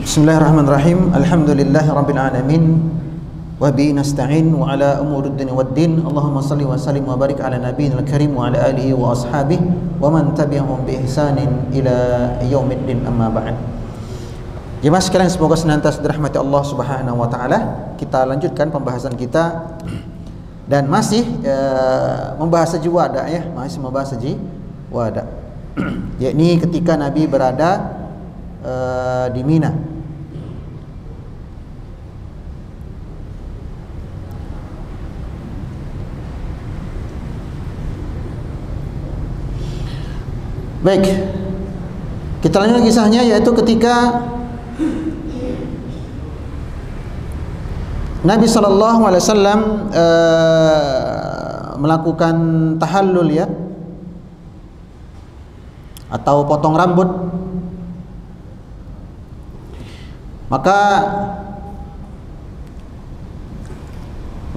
Bismillahirrahmanirrahim. Alhamdulillahirabbil alamin. Wa bihi nasta'in wa ala umurid dunya waddin. Allahumma shalli wa sallim wa barik ala nabiyil karim wa ala alihi wa ashabihi wa man tabi'ahum bi ihsanin ila yaumiddin, amma ba'd. Jemaah sekalian, semoga senantiasa dirahmati Allah Subhanahu wa taala. Kita lanjutkan pembahasan kita dan masih membahas haji wada ya, masih membahas haji wada. Yakni ketika Nabi berada di Mina. Baik, kita lanjut kisahnya, yaitu ketika Nabi SAW melakukan tahallul ya, atau potong rambut. Maka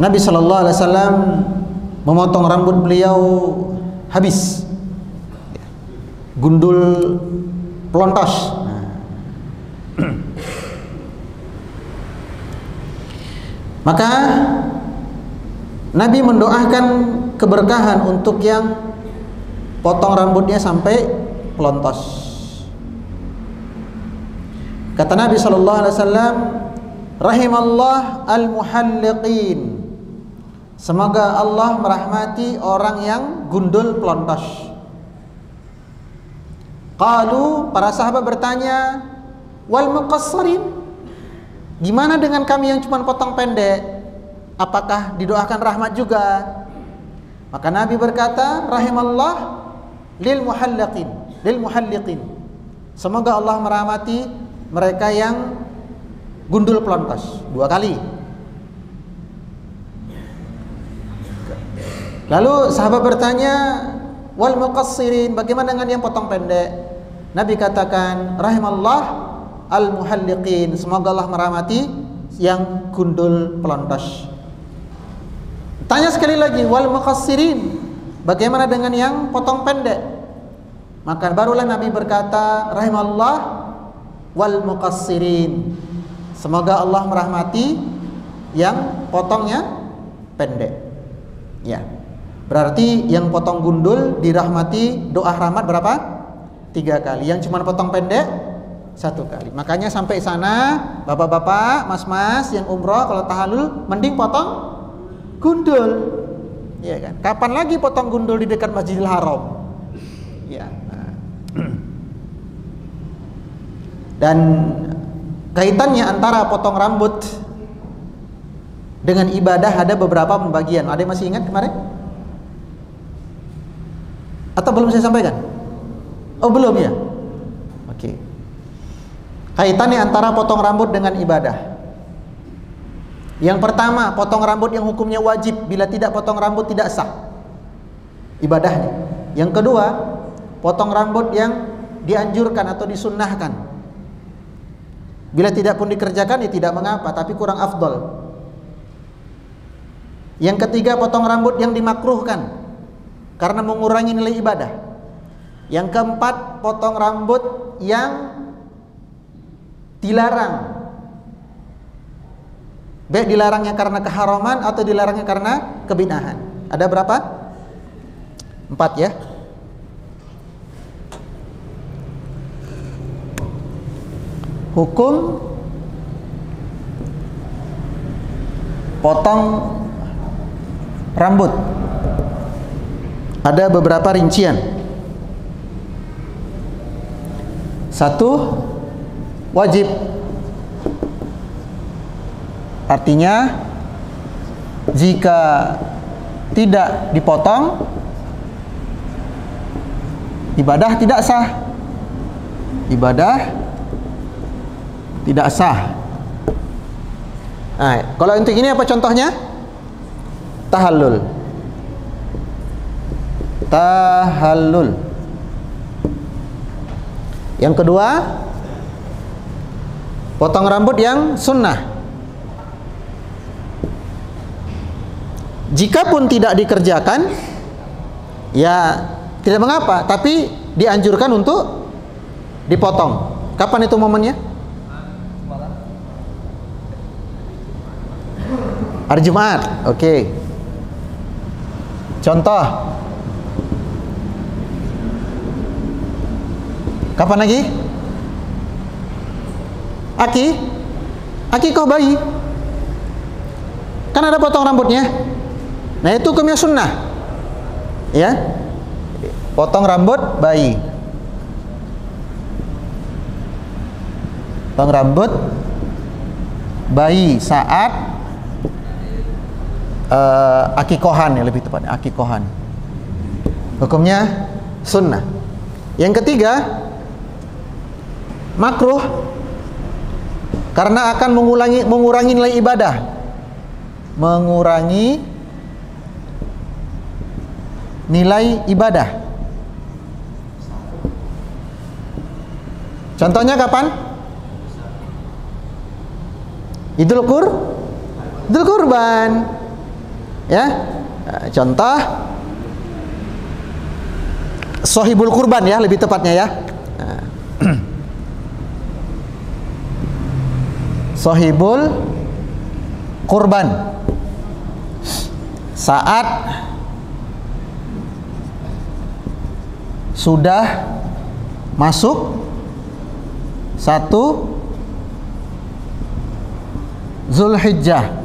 Nabi SAW memotong rambut beliau habis, gundul pelontos. Maka Nabi mendoakan keberkahan untuk yang potong rambutnya sampai pelontos. Kata Nabi SAW, rahimallah al-muhalliqin, semoga Allah merahmati orang yang gundul pelontos. Qalu, para sahabat bertanya, wal muqassirin, gimana dengan kami yang cuma potong pendek? Apakah didoakan rahmat juga? Maka Nabi berkata, rahimallah lil muhalliqin, semoga Allah merahmati mereka yang gundul pelontos. 2 kali. Lalu sahabat bertanya, wal muqassirin, bagaimana dengan yang potong pendek? Nabi katakan, rahimallah al muhalliqin, semoga Allah merahmati yang gundul pelontos. Tanya sekali lagi, wal muqassirin, bagaimana dengan yang potong pendek? Maka barulah Nabi berkata, rahimallah wal muqassirin, semoga Allah merahmati yang potongnya pendek. Ya, berarti yang potong gundul dirahmati doa rahmat berapa? 3 kali. Yang cuma potong pendek 1 kali. Makanya sampai sana, bapak-bapak, mas-mas yang umroh kalau tahallul mending potong gundul. Iya kan? Kapan lagi potong gundul di dekat Masjidil Haram? Ya. Dan kaitannya antara potong rambut dengan ibadah ada beberapa pembagian. Ada yang masih ingat kemarin? Atau belum saya sampaikan? Oh belum ya? Oke. Kaitannya antara potong rambut dengan ibadah. Yang pertama, potong rambut yang hukumnya wajib. Bila tidak potong rambut tidak sah ibadahnya. Yang kedua, potong rambut yang dianjurkan atau disunnahkan. Bila tidak pun dikerjakan ya tidak mengapa, tapi kurang afdol. Yang ketiga, potong rambut yang dimakruhkan karena mengurangi nilai ibadah. Yang keempat, potong rambut yang dilarang. Baik dilarangnya karena keharaman atau dilarangnya karena kebid'ahan. Ada berapa? 4 ya. Hukum potong rambut ada beberapa rincian. 1, wajib. Artinya jika tidak dipotong, ibadah tidak sah. Ibadah tidak sah. Nah, kalau untuk ini apa contohnya? Tahallul. Tahallul. Yang kedua, potong rambut yang sunnah. Jikapun tidak dikerjakan, ya tidak mengapa, tapi dianjurkan untuk dipotong. Kapan itu momennya? Hari Jumat. Oke. Contoh. Kapan lagi? Akikoh bayi. Kan ada potong rambutnya. Nah, itu hukumnya sunnah. Ya. Potong rambut bayi. Potong rambut bayi saat akikohan, ya lebih tepatnya akikohan. Hukumnya sunnah. Yang ketiga, makruh karena akan mengurangi nilai ibadah. Mengurangi nilai ibadah. Contohnya kapan? Idul Kurban. Ya. Contoh Sohibul Kurban ya, lebih tepatnya ya. Sohibul Kurban. Saat sudah masuk 1 Zulhijjah.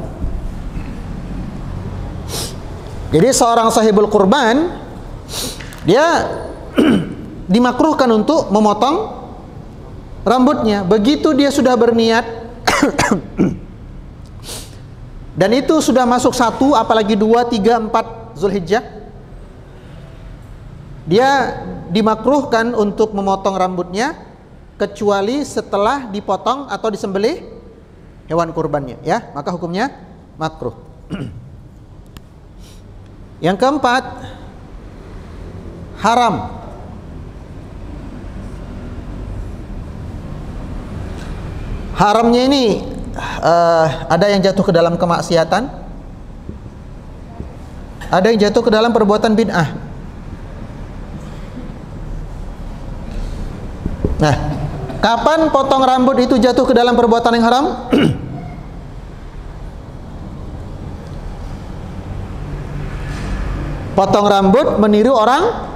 Jadi seorang sahibul kurban dia dimakruhkan untuk memotong rambutnya begitu dia sudah berniat dan itu sudah masuk 1, apalagi 2, 3, 4 Zulhijjah, dia dimakruhkan untuk memotong rambutnya kecuali setelah dipotong atau disembelih hewan kurbannya, ya, maka hukumnya makruh. Yang keempat, haram. Haramnya ini ada yang jatuh ke dalam kemaksiatan, ada yang jatuh ke dalam perbuatan bid'ah. Nah, kapan potong rambut itu jatuh ke dalam perbuatan yang haram? Potong rambut meniru orang,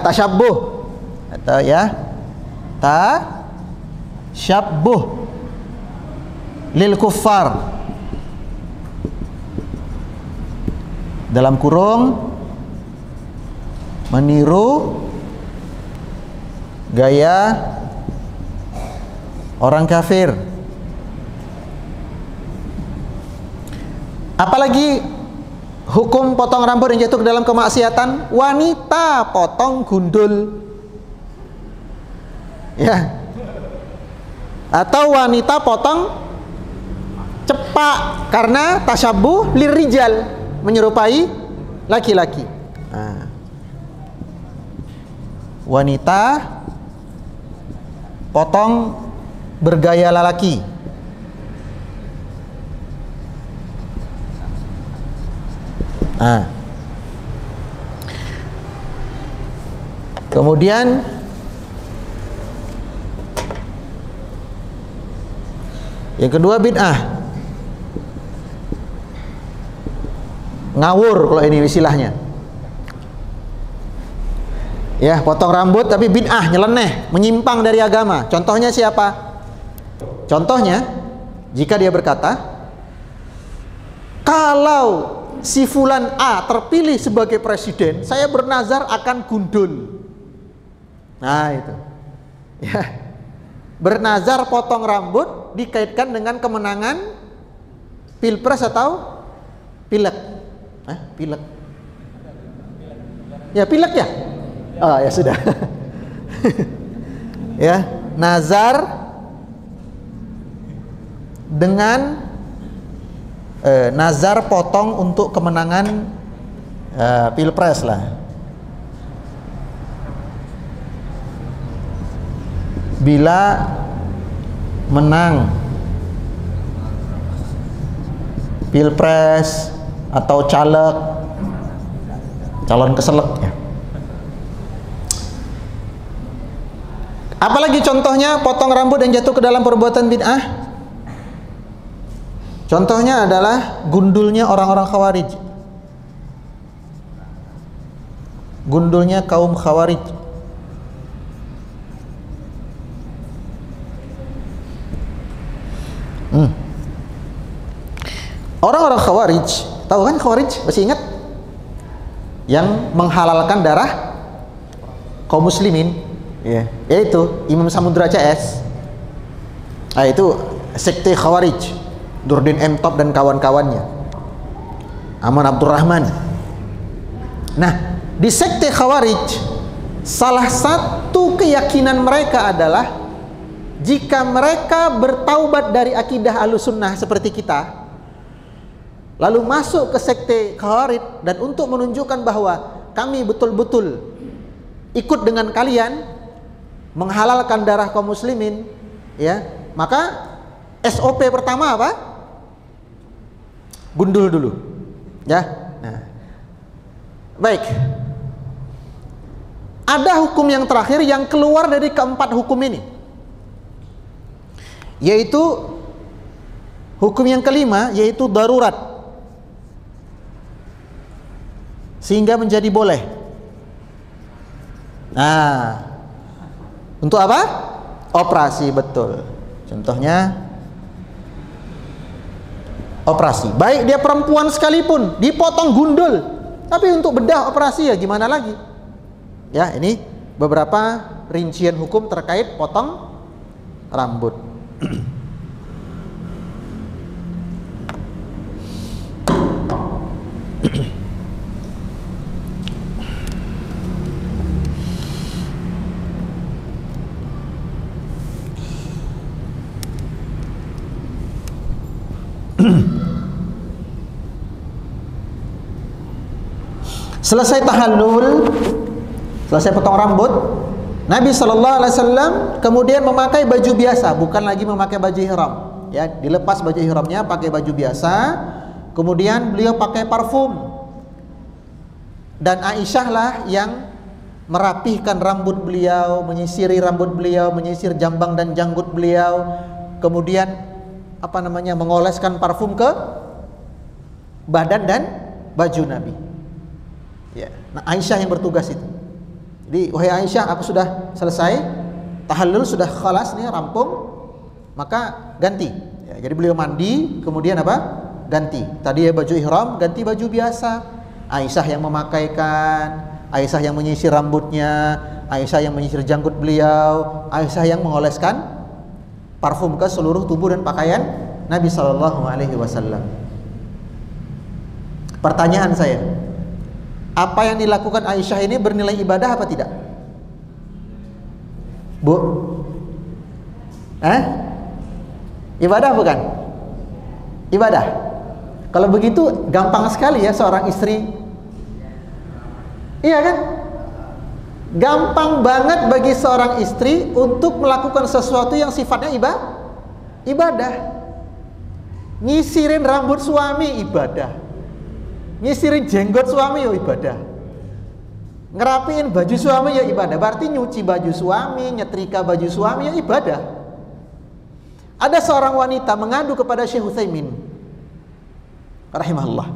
tasyabbuh, atau ya tasyabbuh lil kuffar, dalam kurung meniru gaya orang kafir. Apalagi hukum potong rambut yang jatuh ke dalam kemaksiatan, wanita potong gundul, ya, atau wanita potong cepak karena tasyabuh lirijal, menyerupai laki-laki. Nah, wanita potong bergaya lelaki. Kemudian yang kedua bid'ah, ngawur kalau ini istilahnya, ya, potong rambut tapi bid'ah, nyeleneh, menyimpang dari agama. Contohnya siapa? Contohnya jika dia berkata, kalau si fulan A terpilih sebagai presiden, saya bernazar akan gundul. Nah, itu. Ya. Bernazar potong rambut dikaitkan dengan kemenangan pilpres atau pilek. Pilek. Ya, pilek ya? Oh, ya sudah. Ya, nazar dengan nazar potong untuk kemenangan pilpres lah. Bila menang pilpres atau caleg, calon keselek ya. Apalagi contohnya potong rambut yang jatuh ke dalam perbuatan bid'ah? Contohnya adalah gundulnya orang-orang Khawarij. Gundulnya kaum Khawarij. Orang-orang Khawarij, tahu kan Khawarij? Masih ingat? Yang menghalalkan darah kaum muslimin, ya, yaitu Imam Samudra CS. Nah, itu sekte Khawarij, Nurdin M. Top dan kawan-kawannya, Aman Abdurrahman. Nah, di sekte Khawarij, salah satu keyakinan mereka adalah jika mereka bertaubat dari akidah Ahlussunnah seperti kita, lalu masuk ke sekte Khawarij, dan untuk menunjukkan bahwa kami betul-betul ikut dengan kalian menghalalkan darah kaum muslimin, ya, maka SOP pertama apa? Gundul dulu, ya. Nah, baik. Ada hukum yang terakhir yang keluar dari keempat hukum ini, yaitu hukum yang kelima, yaitu darurat, sehingga menjadi boleh. Nah, untuk apa? Operasi, betul. Contohnya operasi, baik dia perempuan sekalipun dipotong gundul, tapi untuk bedah operasi, ya gimana lagi? Ya, ini beberapa rincian hukum terkait potong rambut. Selesai tahallul, selesai potong rambut, Nabi SAW kemudian memakai baju biasa, bukan lagi memakai baju ihram, ya, dilepas baju ihramnya, pakai baju biasa. Kemudian beliau pakai parfum, dan Aisyah lah yang merapihkan rambut beliau, menyisiri rambut beliau, menyisir jambang dan janggut beliau, kemudian mengoleskan parfum ke badan dan baju Nabi. Ya. Nah, Aisyah yang bertugas itu. Jadi, wahai Aisyah, aku sudah selesai tahallul, sudah khalas nih, rampung, maka ganti. Ya, jadi beliau mandi, kemudian apa? Ganti. Tadi ya baju ihram, ganti baju biasa. Aisyah yang memakaikan, Aisyah yang menyisir rambutnya, Aisyah yang menyisir janggut beliau, Aisyah yang mengoleskan parfum ke seluruh tubuh dan pakaian Nabi SAW. Pertanyaan saya, apa yang dilakukan Aisyah ini bernilai ibadah apa tidak? Bu? Ibadah bukan? Ibadah. Kalau begitu gampang sekali ya seorang istri. Iya kan? Gampang banget bagi seorang istri untuk melakukan sesuatu yang sifatnya ibadah. Nyisirin rambut suami ibadah. Nyisirin jenggot suami ya ibadah. Ngerapiin baju suami ya ibadah. Berarti nyuci baju suami, nyetrika baju suami ya ibadah. Ada seorang wanita mengadu kepada Syekh Utsaimin rahimahullah.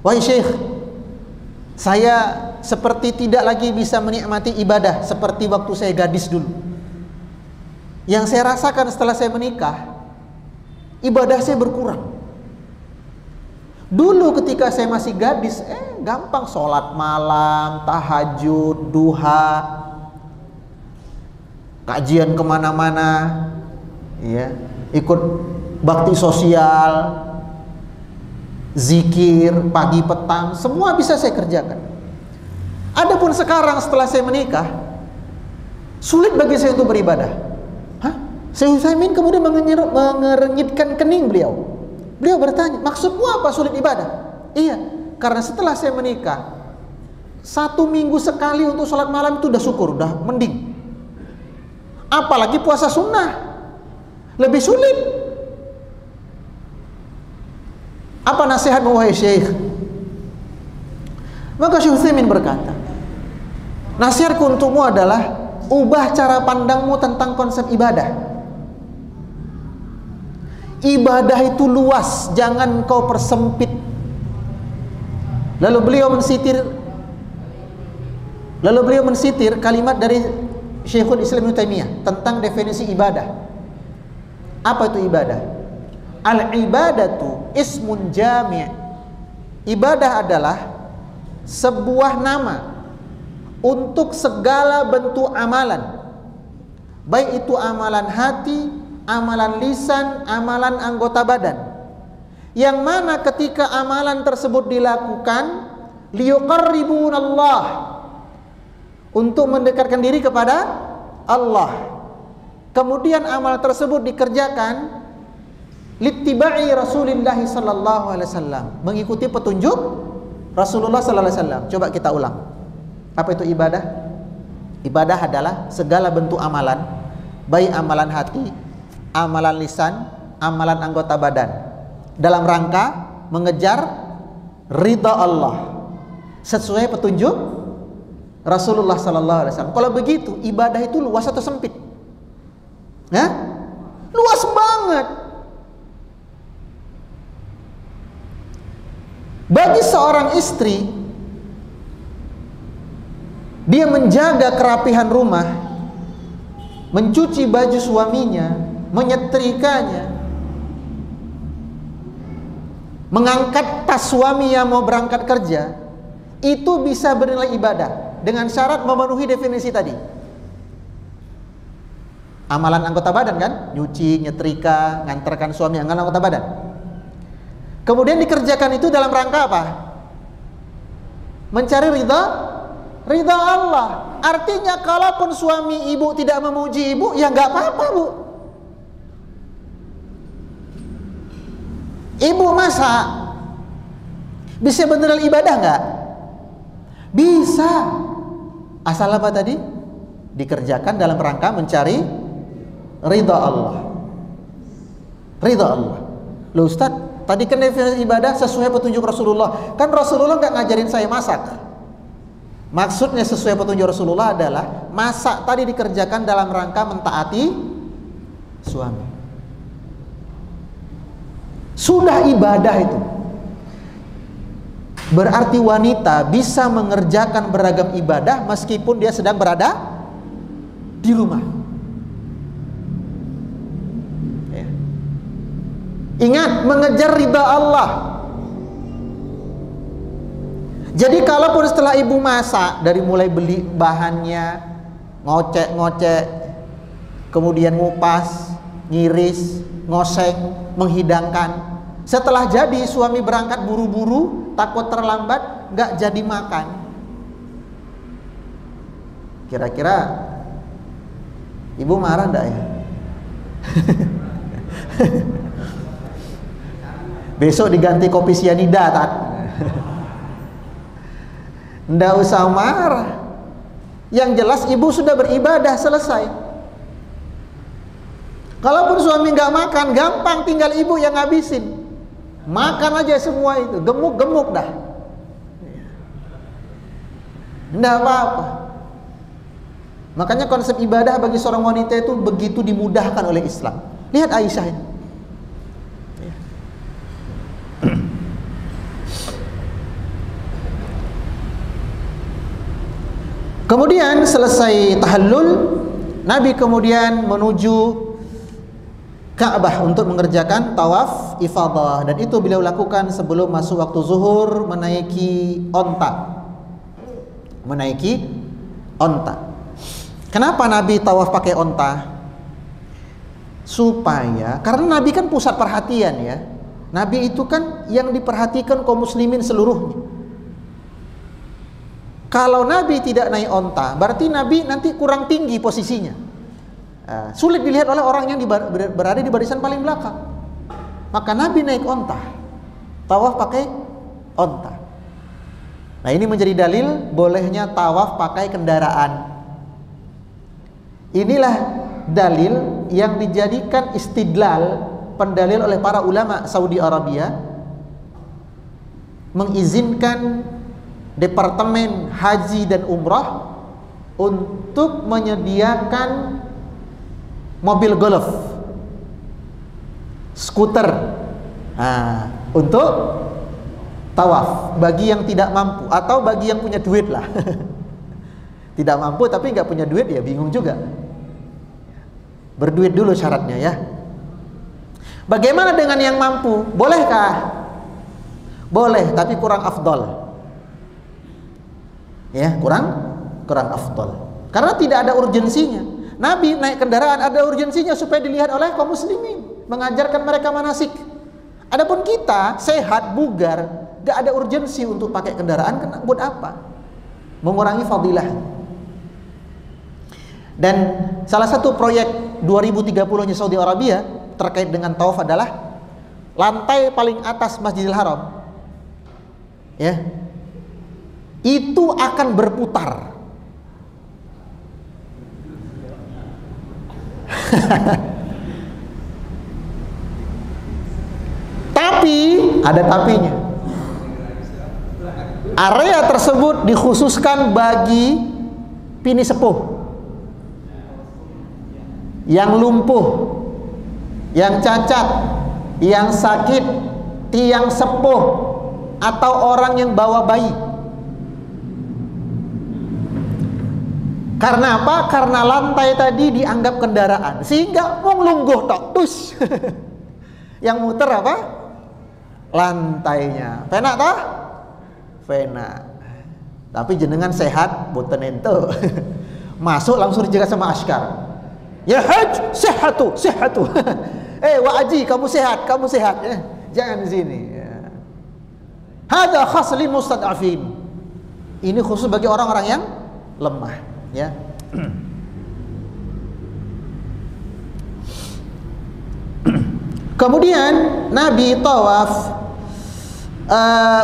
Wahai Syekh, saya seperti tidak lagi bisa menikmati ibadah seperti waktu saya gadis dulu. Yang saya rasakan setelah saya menikah, ibadah saya berkurang. Dulu ketika saya masih gadis, gampang sholat malam, tahajud, duha, kajian kemana-mana, ya, ikut bakti sosial, zikir pagi petang, semua bisa saya kerjakan. Adapun sekarang setelah saya menikah, sulit bagi saya untuk beribadah. Syekh Utsaimin kemudian mengerenyitkan kening beliau. Beliau bertanya, maksudmu apa sulit ibadah? Iya, karena setelah saya menikah, 1 minggu sekali untuk sholat malam itu udah syukur, udah mending. Apalagi puasa sunnah, lebih sulit. Apa nasihatmu wahai Syekh? Maka Syekh Utsaimin berkata, nasihatku untukmu adalah ubah cara pandangmu tentang konsep ibadah. Ibadah itu luas, jangan kau persempit. Lalu beliau mensitir kalimat dari Syekhul Islam Ibnu Taimiyah tentang definisi ibadah. Apa itu ibadah? Al-ibadatu ismun jami'. Ibadah adalah sebuah nama untuk segala bentuk amalan, baik itu amalan hati, amalan lisan, amalan anggota badan, yang mana ketika amalan tersebut dilakukan liyuqarribunallah, untuk mendekatkan diri kepada Allah. Kemudian amal tersebut dikerjakan littiba'i Rasulillah sallallahu alaihi wasallam, mengikuti petunjuk Rasulullah sallallahu alaihi wasallam. Coba kita ulang. Apa itu ibadah? Ibadah adalah segala bentuk amalan, baik amalan hati, amalan lisan, amalan anggota badan, dalam rangka mengejar ridha Allah sesuai petunjuk Rasulullah sallallahu alaihi wasallam. Kalau begitu, ibadah itu luas atau sempit? Luas banget. Bagi seorang istri, dia menjaga kerapihan rumah, mencuci baju suaminya, menyetrikanya, mengangkat tas suami yang mau berangkat kerja, itu bisa bernilai ibadah dengan syarat memenuhi definisi tadi. Amalan anggota badan kan, nyuci, nyetrika, ngantarkan suami, amalan anggota badan. Kemudian dikerjakan itu dalam rangka apa? Mencari ridha Allah. Artinya kalaupun suami ibu tidak memuji ibu, ya nggak apa-apa, Bu. Ibu masak, bisa beneran ibadah nggak? Bisa. Asal apa tadi? Dikerjakan dalam rangka mencari ridha Allah. Ridha Allah. Loh Ustaz, tadi kan definisi ibadah sesuai petunjuk Rasulullah. Kan Rasulullah nggak ngajarin saya masak. Maksudnya sesuai petunjuk Rasulullah adalah masak tadi dikerjakan dalam rangka mentaati suami. Sudah ibadah itu. Berarti wanita bisa mengerjakan beragam ibadah meskipun dia sedang berada di rumah. Ya. Ingat, mengejar ridha Allah. Jadi kalaupun setelah ibu masak, dari mulai beli bahannya, ngocek-ngocek, kemudian ngupas, ngiris, ngoseng, menghidangkan, setelah jadi suami berangkat buru-buru, takut terlambat, nggak jadi makan, kira-kira ibu marah enggak ya? Besok diganti kopi sianida tak? Nggak usah marah. Yang jelas ibu sudah beribadah, selesai. Kalaupun suami nggak makan, gampang, tinggal ibu yang ngabisin. Makan aja semua itu, gemuk-gemuk dah. Nggak apa-apa. Makanya konsep ibadah bagi seorang wanita itu begitu dimudahkan oleh Islam. Lihat Aisyah ini. Kemudian selesai tahallul, Nabi kemudian menuju Ka'bah untuk mengerjakan tawaf ifadah, dan itu beliau lakukan sebelum masuk waktu zuhur, menaiki onta. Kenapa Nabi tawaf pakai onta? Karena Nabi kan pusat perhatian ya. Nabi itu kan yang diperhatikan kaum muslimin seluruhnya. Kalau Nabi tidak naik onta, berarti Nabi nanti kurang tinggi posisinya. Sulit dilihat oleh orang yang berada di barisan paling belakang. Maka Nabi naik onta, tawaf pakai onta. Nah, ini menjadi dalil bolehnya tawaf pakai kendaraan. Inilah dalil yang dijadikan istidlal, pendalil oleh para ulama Saudi Arabia, mengizinkan Departemen Haji dan Umrah untuk menyediakan mobil golf skuter. Nah, untuk tawaf bagi yang tidak mampu atau bagi yang punya duit lah. Tidak mampu tapi nggak punya duit ya bingung juga. Berduit dulu syaratnya ya. Bagaimana dengan yang mampu? Bolehkah? Boleh, tapi kurang afdol. Ya, kurang afdol. Karena tidak ada urgensinya. Nabi naik kendaraan ada urgensinya supaya dilihat oleh kaum muslimin, mengajarkan mereka manasik. Adapun kita sehat, bugar, gak ada urgensi untuk pakai kendaraan, buat apa? Mengurangi fadilah. Dan salah satu proyek 2030-nya Saudi Arabia terkait dengan tawaf adalah lantai paling atas Masjidil Haram, ya, itu akan berputar. Tapi ada tapinya. Area tersebut dikhususkan bagi pini sepuh, yang lumpuh, yang cacat, yang sakit, tiang sepuh, atau orang yang bawa bayi. Karena apa? Karena lantai tadi dianggap kendaraan, sehingga mau lungguh tok tus. Yang muter apa? Lantainya. Penak toh? Penak. Tapi jenengan sehat, boten ente. Masuk langsung dijaga sama askar. Ya haj, sehatu, sehatu. Wa aji, kamu sehat, kamu sehat. Jangan di sini. Hada khas lil mustad'afin. Ini khusus bagi orang-orang yang lemah, ya. Kemudian Nabi tawaf.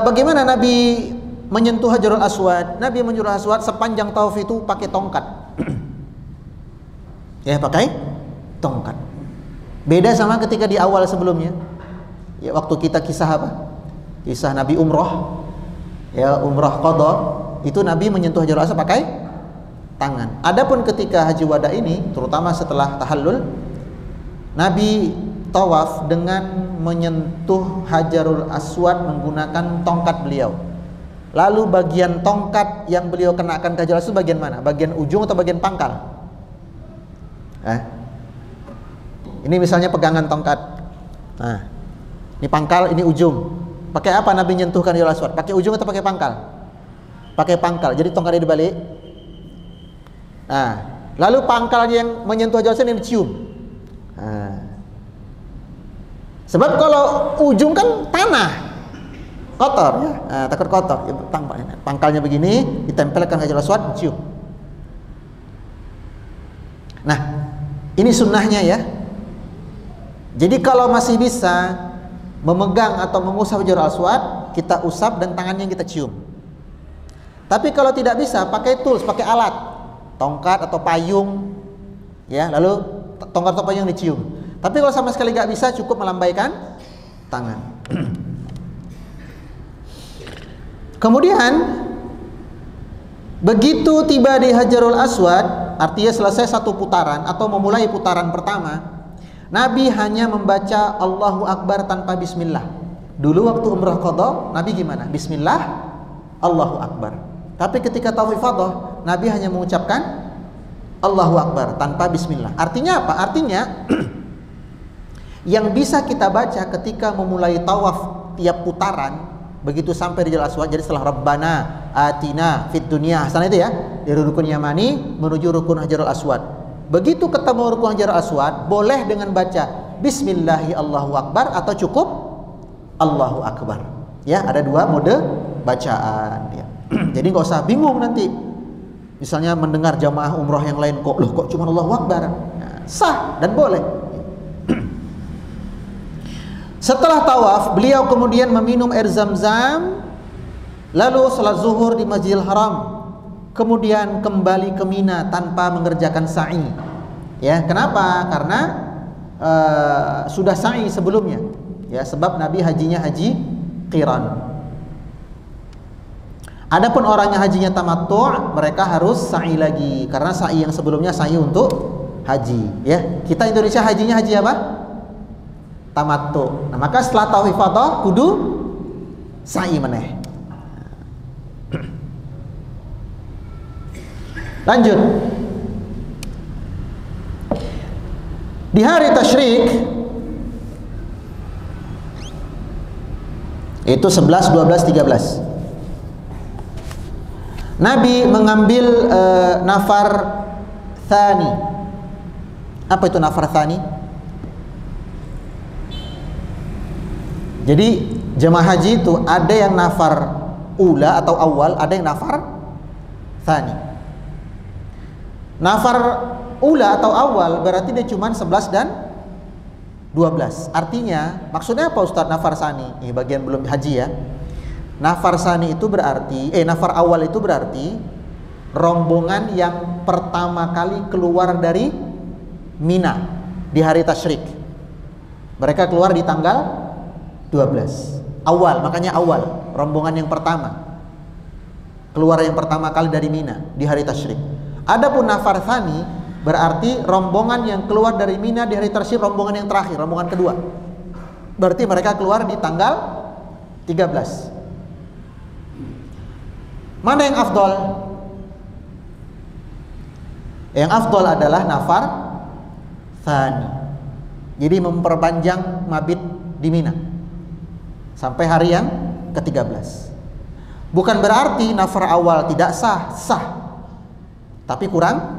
Bagaimana Nabi menyentuh Hajarul Aswad? Nabi menyentuh Aswad sepanjang tawaf itu pakai tongkat. Ya, pakai tongkat. Beda sama ketika di awal sebelumnya. Ya, waktu kita kisah apa? Kisah Nabi umroh. Ya, umroh qadha, itu Nabi menyentuh Hajarul Aswad pakai tangan. Adapun ketika haji wada ini, terutama setelah tahallul, Nabi tawaf dengan menyentuh Hajarul Aswad menggunakan tongkat beliau. Lalu bagian tongkat yang beliau kenakan ke Hajarul Aswad bagian mana? Bagian ujung atau bagian pangkal? Ini misalnya pegangan tongkat. Nah, ini pangkal, ini ujung. Pakai apa Nabi menyentuhkan Hajarul Aswad? Pakai ujung atau pakai pangkal? Pakai pangkal. Jadi tongkatnya dibalik. Nah, lalu pangkal yang menyentuh Hajarul Aswad ini dicium. Nah, sebab kalau ujung kan tanah kotor, ya. Nah, takut kotor. Ya, pangkalnya begini, ditempelkan Hajarul Aswad, dicium. Nah, ini sunnahnya ya. Jadi kalau masih bisa memegang atau mengusap Hajarul Aswad, kita usap dan tangannya kita cium. Tapi kalau tidak bisa, pakai tools, pakai alat, tongkat atau payung, ya. Lalu tongkat atau payung dicium. Tapi kalau sama sekali nggak bisa, cukup melambaikan tangan. Kemudian begitu tiba di Hajarul Aswad, artinya selesai satu putaran atau memulai putaran pertama, Nabi hanya membaca Allahu Akbar tanpa bismillah. Dulu waktu umrah qadha, Nabi gimana? Bismillah, Allahu Akbar. Tapi ketika tawaf ifadah, Nabi hanya mengucapkan Allahu Akbar tanpa bismillah. Artinya apa? Artinya yang bisa kita baca ketika memulai tawaf tiap putaran, begitu sampai di Hajarul Aswad, jadi setelah Rabbana atina fid dunya hasanah itu ya, dari rukun Yamani menuju rukun Hajarul Aswad. Begitu ketemu rukun Hajarul Aswad, boleh dengan baca Bismillahi Allahu Akbar atau cukup Allahu Akbar. Ya, ada dua mode bacaan. Ya. Jadi nggak usah bingung nanti. Misalnya mendengar jamaah umroh yang lain kok cuma Allahu Akbar. Ya, sah dan boleh. Setelah tawaf, beliau kemudian meminum air Zam-Zam, lalu salat zuhur di Masjidil Haram. Kemudian kembali ke Mina tanpa mengerjakan sa'i. Ya, kenapa? Karena sudah sa'i sebelumnya. Ya, sebab Nabi hajinya haji qiran. Adapun orangnya hajinya tamattu', mereka harus sa'i lagi karena sa'i yang sebelumnya sa'i untuk haji. Ya, kita Indonesia hajinya haji apa? tamattu. Nah, maka setelah tawaf ifadah kudu sa'i meneh. Lanjut. Di hari tasyrik itu 11, 12, 13. Nabi mengambil nafar tsani. Apa itu nafar tsani? Jadi jemaah haji itu ada yang nafar ula atau awal, ada yang nafar tsani. Nafar ula atau awal berarti dia cuma 11 dan 12. Artinya, maksudnya apa Ustaz nafar tsani? Ini bagian belum haji ya. Nafar tsani itu berarti, nafar awal itu berarti rombongan yang pertama kali keluar dari Mina di hari tasyrik. Mereka keluar di tanggal 12. Awal, makanya awal, rombongan yang pertama. Keluar yang pertama kali dari Mina di hari tasyrik. Adapun nafar tsani berarti rombongan yang keluar dari Mina di hari tasyrik, rombongan yang terakhir, rombongan kedua. Berarti mereka keluar di tanggal 13. Mana yang afdol? Yang afdol adalah nafar tsani. Jadi memperpanjang mabit di Mina sampai hari yang ke-13. Bukan berarti nafar awal tidak sah, sah. Tapi kurang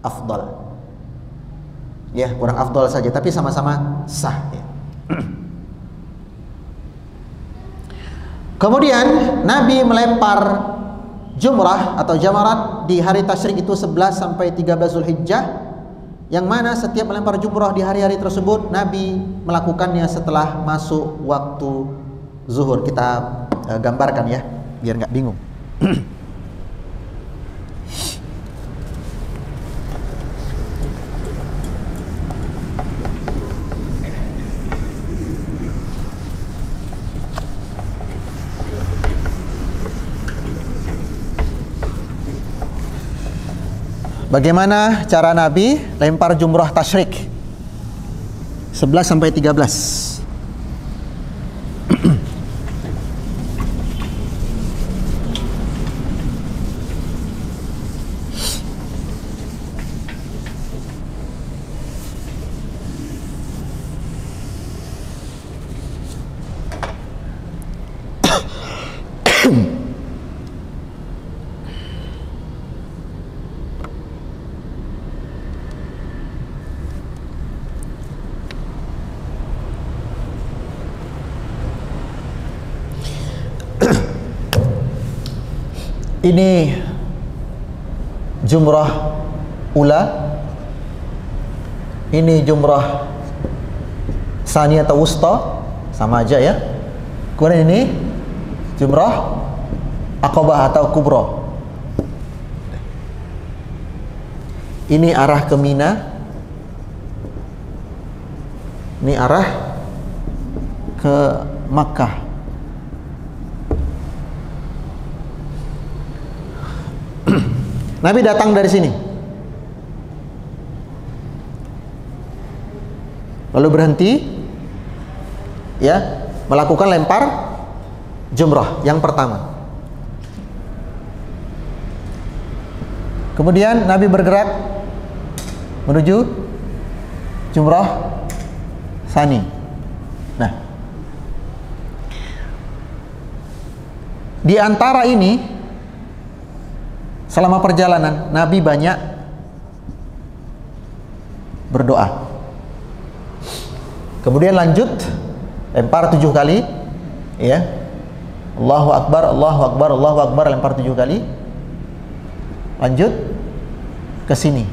afdol. Ya, kurang afdol saja, tapi sama-sama sah ya. Kemudian Nabi melempar jumrah atau jamarat di hari tasyrik itu 11 sampai 13 Zulhijjah, yang mana setiap melempar jumrah di hari-hari tersebut Nabi melakukannya setelah masuk waktu zuhur. Kita gambarkan ya biar nggak bingung. Bagaimana cara Nabi lempar jumrah tasyrik 11 sampai 13. Ini jumrah ula, ini jumrah tsani atau wusta, sama aja ya. Kemudian ini jumrah aqabah atau kubra. Ini arah ke Mina, ini arah ke Makkah. Nabi datang dari sini, lalu berhenti, ya, melakukan lempar jumrah yang pertama. Kemudian Nabi bergerak menuju jumrah tsani. Nah, di antara ini selama perjalanan Nabi banyak berdoa. Kemudian lanjut lempar 7 kali, ya. Allahu Akbar, Allahu Akbar, Allahu Akbar, lempar 7 kali. Lanjut ke sini.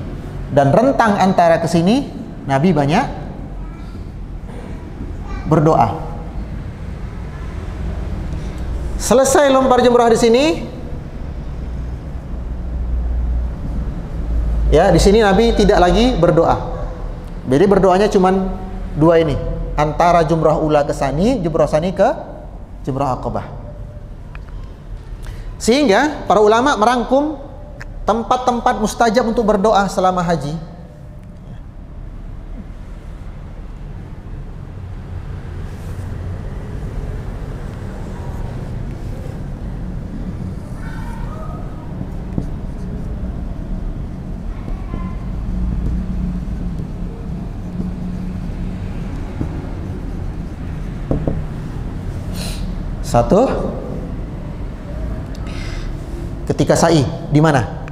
Dan rentang antara ke sini Nabi banyak berdoa. Selesai lempar jumrah di sini, ya, di sini Nabi tidak lagi berdoa. Jadi berdoanya cuman 2 ini, antara jumrah ula ke tsani, jumrah tsani ke jumrah aqabah. Sehingga para ulama merangkum tempat-tempat mustajab untuk berdoa selama haji. Satu, ketika sa'i di mana?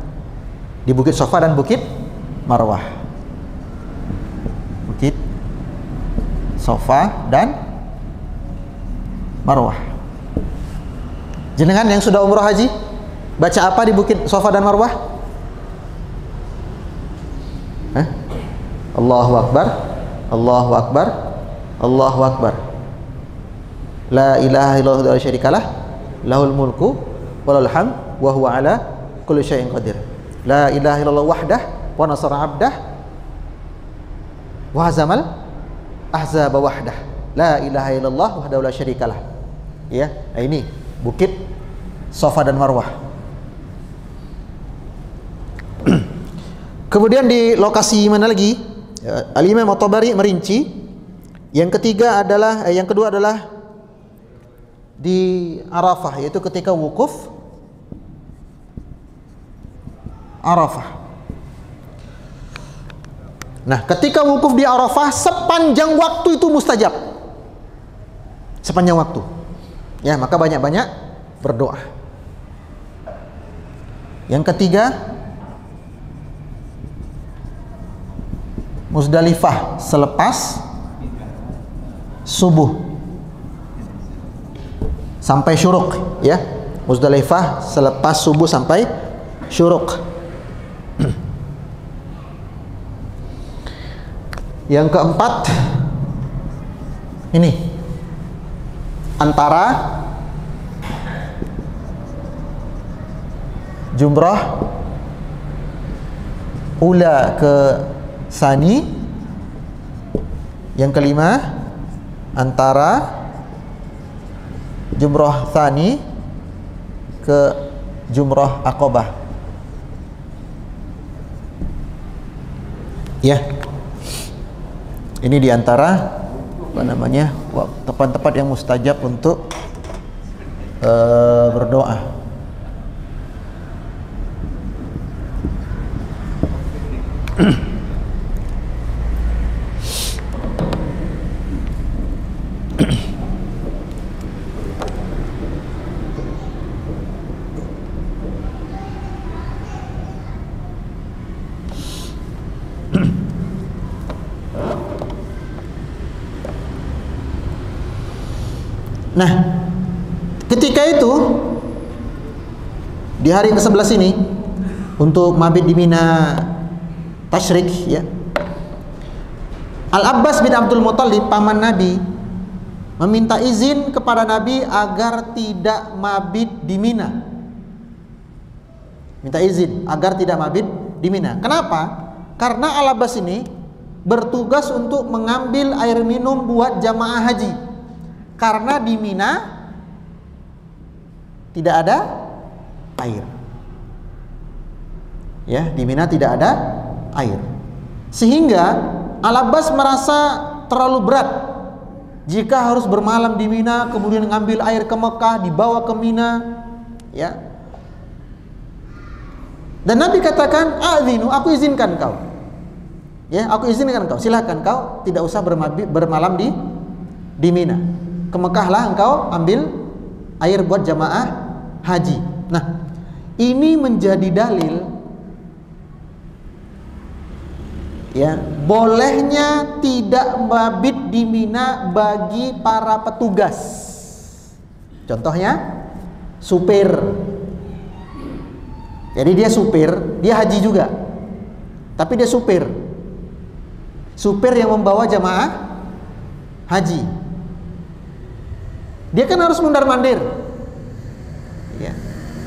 Di Bukit Safa dan Bukit Marwah. Bukit Safa dan Marwah. Jenengan yang sudah umroh haji, baca apa di Bukit Safa dan Marwah? Allahu Akbar, Allahu Akbar, Allahu Akbar. La ilaha illallah wa la syarikalah, lahul mulku wa lahul hamd wa huwa ala kulli syai'in qadir. La ilaha illallah wahdah wa nasara 'abdah wa hazamal ahzaba wahdah. La ilaha illallah wahdahu la syarikalah. Ya, nah ini Bukit Safa dan Marwah. Kemudian di lokasi mana lagi? Al-Imam At-Tabari merinci. Yang kedua adalah di Arafah, yaitu ketika wukuf Arafah. Nah, ketika wukuf di Arafah sepanjang waktu itu mustajab. Sepanjang waktu. Ya, maka banyak-banyak berdoa. Yang ketiga, Muzdalifah selepas subuh sampai syuruk, ya. Muzdalifah selepas subuh sampai syuruk. Yang keempat, ini antara jumrah ula ke sani. Yang kelima, antara jumrah tsani ke jumrah aqabah. Ya. Ini diantara tempat-tempat yang mustajab untuk berdoa. Nah, ketika itu di hari ke-11 ini untuk mabit di Mina tasyrik, ya. Al-Abbas bin Abdul Muthalib, paman Nabi, meminta izin kepada Nabi agar tidak mabit di Mina. Minta izin agar tidak mabit di Mina. Kenapa? Karena Al-Abbas ini bertugas untuk mengambil air minum buat jamaah haji. Karena di Mina tidak ada air. Ya, di Mina tidak ada air. Sehingga Al-Abbas merasa terlalu berat jika harus bermalam di Mina, kemudian ngambil air ke Mekah, dibawa ke Mina, ya. Dan Nabi katakan, "Adzinu, aku izinkan kau." Ya, aku izinkan kau. Silakan kau tidak usah bermalam di Mina. Ke Mekahlah engkau ambil air buat jamaah haji. Nah, ini menjadi dalil, ya, bolehnya tidak mabit di Mina bagi para petugas. Contohnya supir. Jadi dia supir, dia haji juga, tapi dia supir yang membawa jamaah haji. Dia kan harus mundar-mandir, ya.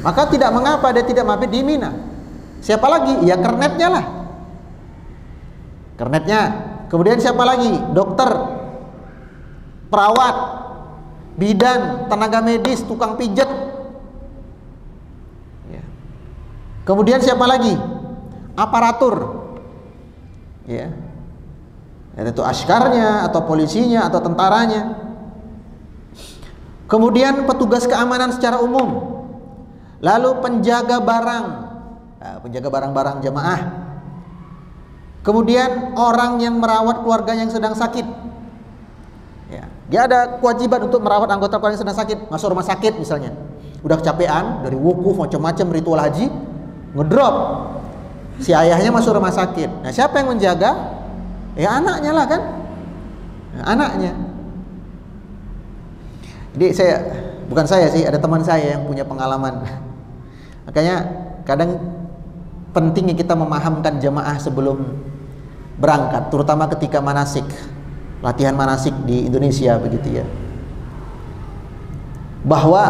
Maka tidak mengapa dia tidak mabit di Mina. Siapa lagi? Ya kernetnya lah. Kernetnya. Kemudian siapa lagi? Dokter, perawat, bidan, tenaga medis, tukang pijat, ya. Kemudian siapa lagi? Aparatur, ya. Itu askarnya atau polisinya atau tentaranya. Kemudian petugas keamanan secara umum. Lalu penjaga barang, penjaga barang-barang jamaah. Kemudian orang yang merawat keluarga yang sedang sakit, ya. Dia ada kewajiban untuk merawat anggota keluarga yang sedang sakit, masuk rumah sakit misalnya. Udah kecapean dari wukuf macam-macam ritual haji, ngedrop. Si ayahnya masuk rumah sakit. Nah, siapa yang menjaga? Ya anaknya lah kan. Nah, anaknya. Jadi bukan saya sih, ada teman saya yang punya pengalaman. Makanya kadang pentingnya kita memahamkan jemaah sebelum berangkat, terutama ketika manasik. Latihan manasik di Indonesia begitu ya, bahwa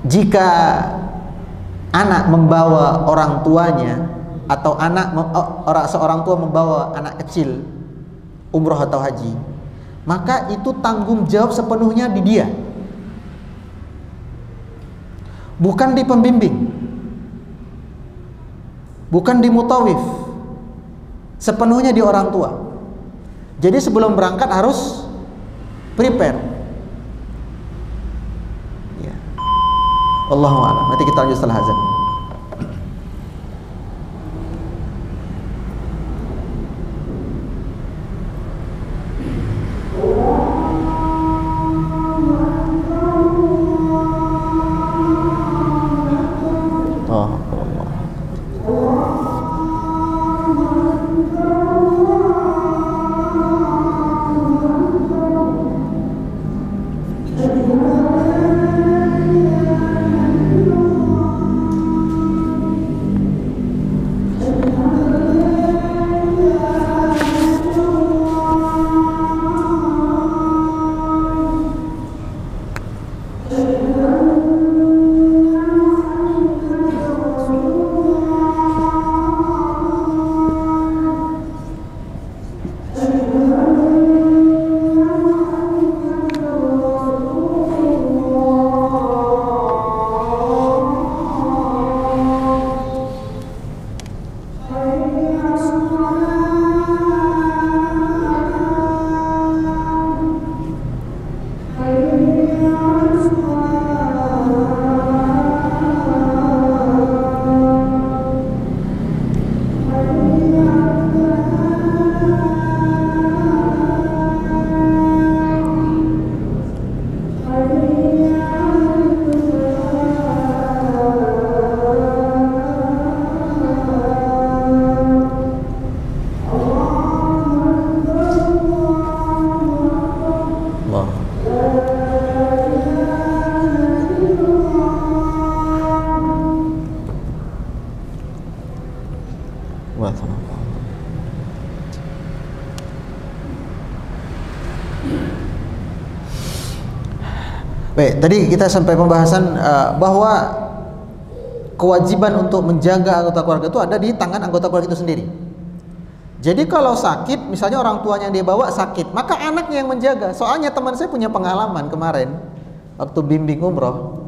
jika anak membawa orang tuanya atau seorang tua membawa anak kecil umroh atau haji, maka itu tanggung jawab sepenuhnya di dia, bukan di pembimbing, bukan di mutawif, sepenuhnya di orang tua. Jadi sebelum berangkat harus prepare. Ya. Allahu a'lam. Nanti kita lanjut setelah azan. Baik, tadi kita sampai pembahasan bahwa kewajiban untuk menjaga anggota keluarga itu ada di tangan anggota keluarga itu sendiri. Jadi kalau sakit, misalnya orang tuanya yang dia bawa sakit, maka anaknya yang menjaga. Soalnya teman saya punya pengalaman kemarin waktu bimbing umroh,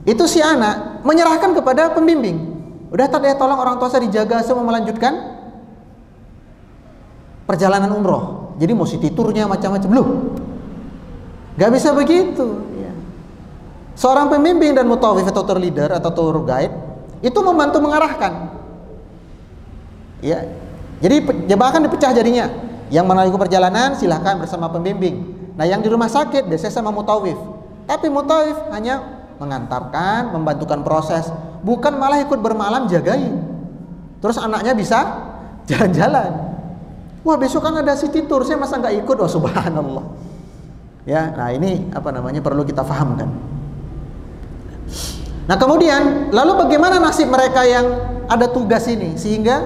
itu si anak menyerahkan kepada pembimbing. Udah tadi tolong orang tua saya dijaga, saya mau melanjutkan perjalanan umroh. Jadi mau city tournya macam-macam, loh gak bisa begitu. Seorang pembimbing dan mutawif atau tour leader atau tour guide itu membantu mengarahkan. Ya. Jadi bahkan dipecah jadinya. Yang melalui perjalanan silahkan bersama pembimbing. Nah, yang di rumah sakit biasanya sama mutawif. Tapi mutawif hanya mengantarkan, membantukan proses, bukan malah ikut bermalam jagain. Terus anaknya bisa jalan-jalan. Wah, besok kan ada city tour, saya masa nggak ikut? Wah, subhanallah. Ya, nah ini perlu kita fahamkan. Nah, kemudian lalu bagaimana nasib mereka yang ada tugas ini sehingga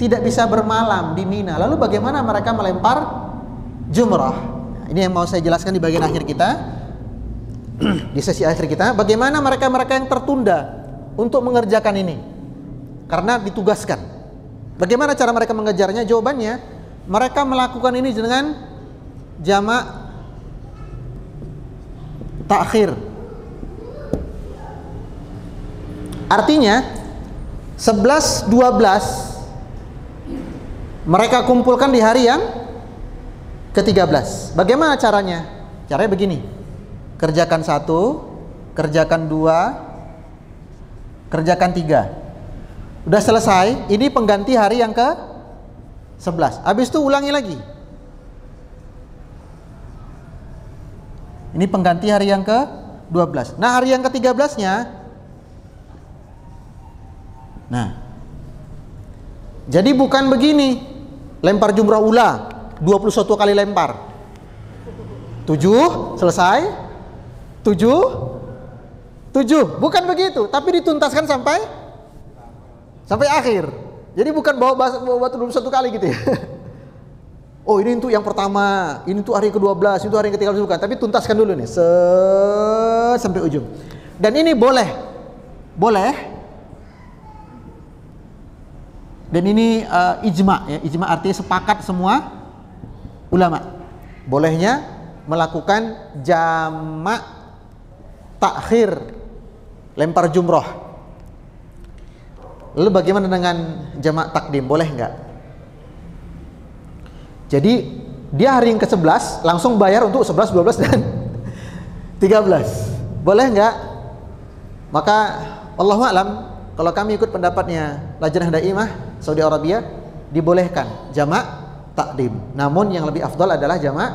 tidak bisa bermalam di Mina? Lalu bagaimana mereka melempar jumrah? Nah, ini yang mau saya jelaskan di bagian akhir kita. Di sesi akhir kita, bagaimana mereka-mereka yang tertunda untuk mengerjakan ini karena ditugaskan. Bagaimana cara mereka mengejarnya? Jawabannya, mereka melakukan ini dengan jamak takhir. Artinya 11, 12 mereka kumpulkan di hari yang ke-13. Bagaimana caranya? Caranya begini. Kerjakan 1, kerjakan 2, kerjakan 3. Udah selesai, ini pengganti hari yang ke-11. Habis itu ulangi lagi. Ini pengganti hari yang ke-12. Nah, hari yang ke-13-nya, nah, jadi bukan begini, lempar jumrah ula, 21 kali lempar, 7 selesai, 7, bukan begitu, tapi dituntaskan sampai akhir. Jadi bukan bawa batu 21 kali gitu ya. Oh, ini untuk yang pertama, ini untuk hari ke-12, itu hari ke-13, bukan, tapi tuntaskan dulu nih sampai ujung. Dan ini boleh. Dan ini ijma ya, ijma artinya sepakat semua ulama. Bolehnya melakukan jamak takhir lempar jumroh. Lalu bagaimana dengan jamak takdim? Boleh nggak? Jadi dia hari yang ke-11 langsung bayar untuk 11, 12 dan 13. Boleh nggak? Maka Allahu a'lam, kalau kami ikut pendapatnya Lajnah Daimah Saudi Arabia, dibolehkan jamak takdim. Namun yang lebih afdal adalah jamak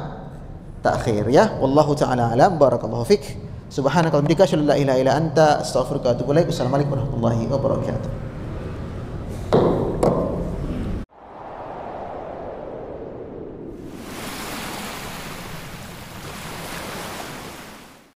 takhir ya. Wallahu taala alam. Barakallahu fik. Subhanaka wa bihamdika asyhadu an la ilaha illa anta astaghfiruka wa atubu ilaik. Assalamualaikum warahmatullahi wabarakatuh.